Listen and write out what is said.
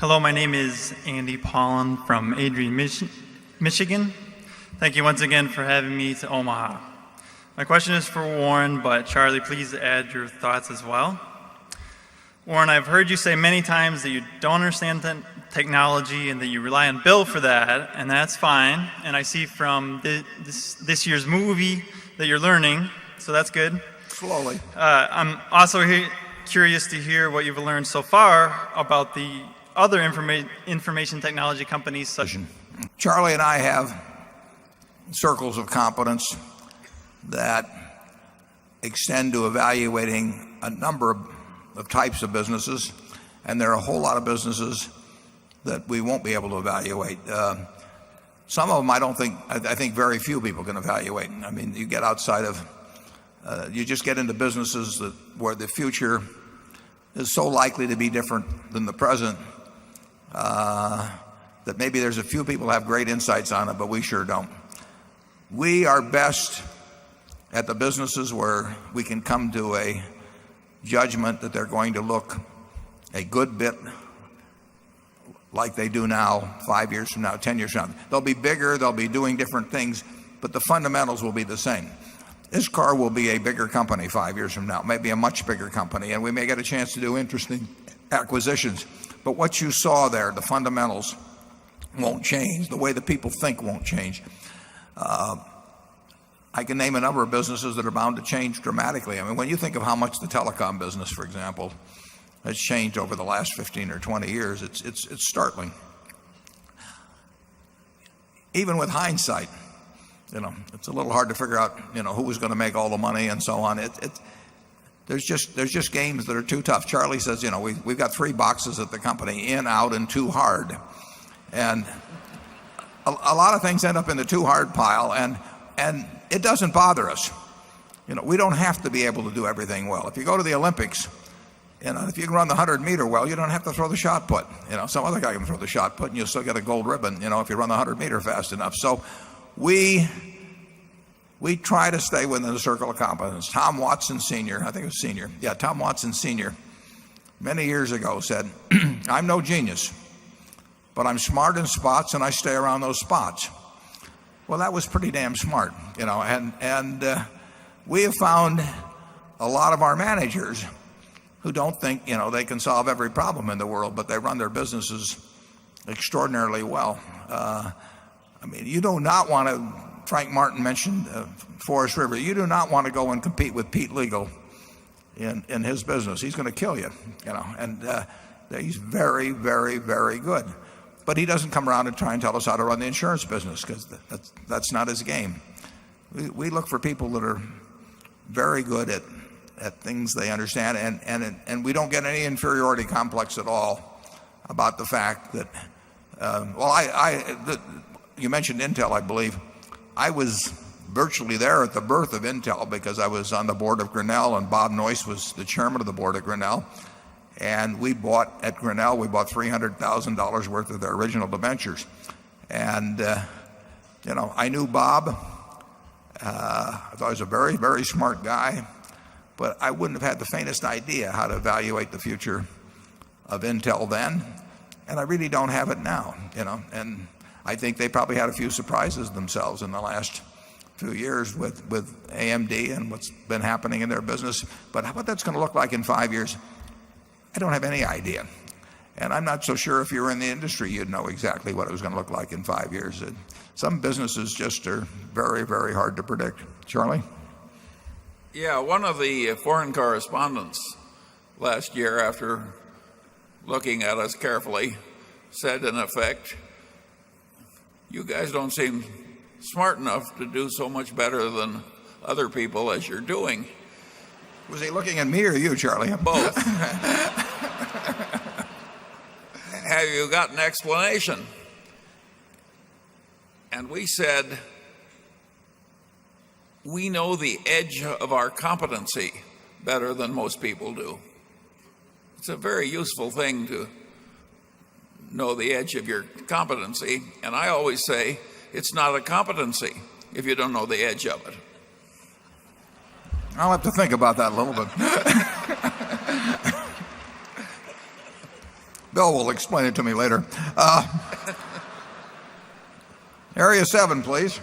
Hello, my name is Andy Pollan from Adrian, Michigan. Thank you once again for having me to Omaha. My question is for Warren, but Charlie, please add your thoughts as well. Warren, I've heard you say many times that you don't understand technology and that you rely on Bill for that, and that's fine. And I see from this year's movie that you're learning, so that's good. Slowly. I'm also curious to hear what you've learned so far about the other information technology companies such as... Charlie and I have circles of competence that extend to evaluating a number of types of businesses, and there are a whole lot of businesses that we won't be able to evaluate. Some of them I think very few people can evaluate. I mean, you get outside of, you just get into businesses where the future is so likely to be different than the present that maybe there's a few people who have great insights on it, but we sure don't. We are best at the businesses where we can come to a judgment that they're going to look a good bit like they do now, 5 years from now, 10 years from now. They'll be bigger, they'll be doing different things, but the fundamentals will be the same. This car will be a bigger company 5 years from now, maybe a much bigger company, and we may get a chance to do interesting acquisitions. But what you saw there, the fundamentals won't change. The way the people think won't change. I can name a number of businesses that are bound to change dramatically. I mean, when you think of how much the telecom business, for example, has changed over the last 15 or 20 years, it's startling. Even with hindsight, it's a little hard to figure out, who was going to make all the money and so on. There's just games that are too tough. Charlie says, we've got 3 boxes at the company: in, out, and too hard. And a lot of things end up in the too hard pile, and it doesn't bother us. We don't have to be able to do everything well. If you go to the Olympics, if you can run the 100-meter well, you don't have to throw the shot put. Some other guy can throw the shot put, and you'll still get a gold ribbon, if you run the 100-meter fast enough. So we try to stay within the circle of competence. Tom Watson Sr., I think it was Sr. Yeah, Tom Watson Sr. many years ago said, I'm no genius, but I'm smart in spots and I stay around those spots. Well, that was pretty damn smart, and we have found a lot of our managers who don't think, they can solve every problem in the world, but they run their businesses extraordinarily well. I mean, you do not want to, Frank Martin mentioned Forest River, you do not want to go and compete with Pete Legal in his business. He's going to kill you, and he's very, very, very good. But he doesn't come around and try and tell us how to run the insurance business, because that's not his game. We look for people that are very good at things they understand, and we don't get any inferiority complex at all about the fact that, you mentioned Intel, I believe. I was virtually there at the birth of Intel because I was on the board of Grinnell, and Bob Noyce was the chairman of the board of Grinnell. And we bought $300,000 worth of their original debentures. And, I knew Bob. I thought he was a very, very smart guy. But I wouldn't have had the faintest idea how to evaluate the future of Intel then. And I really don't have it now, And I think they probably had a few surprises themselves in the last few years with AMD and what's been happening in their business. But what that's going to look like in 5 years, I don't have any idea. And I'm not so sure if you were in the industry, you'd know exactly what it was going to look like in 5 years. Some businesses just are very, very hard to predict. Charlie? Yeah, one of the foreign correspondents last year, after looking at us carefully, said in effect, you guys don't seem smart enough to do so much better than other people as you're doing. Was he looking at me or you, Charlie? Both. Have you got an explanation? And we said, we know the edge of our competency better than most people do. It's a very useful thing to know the edge of your competency. And I always say, it's not a competency if you don't know the edge of it. I'll have to think about that a little bit. Bill will explain it to me later. Area 7, please.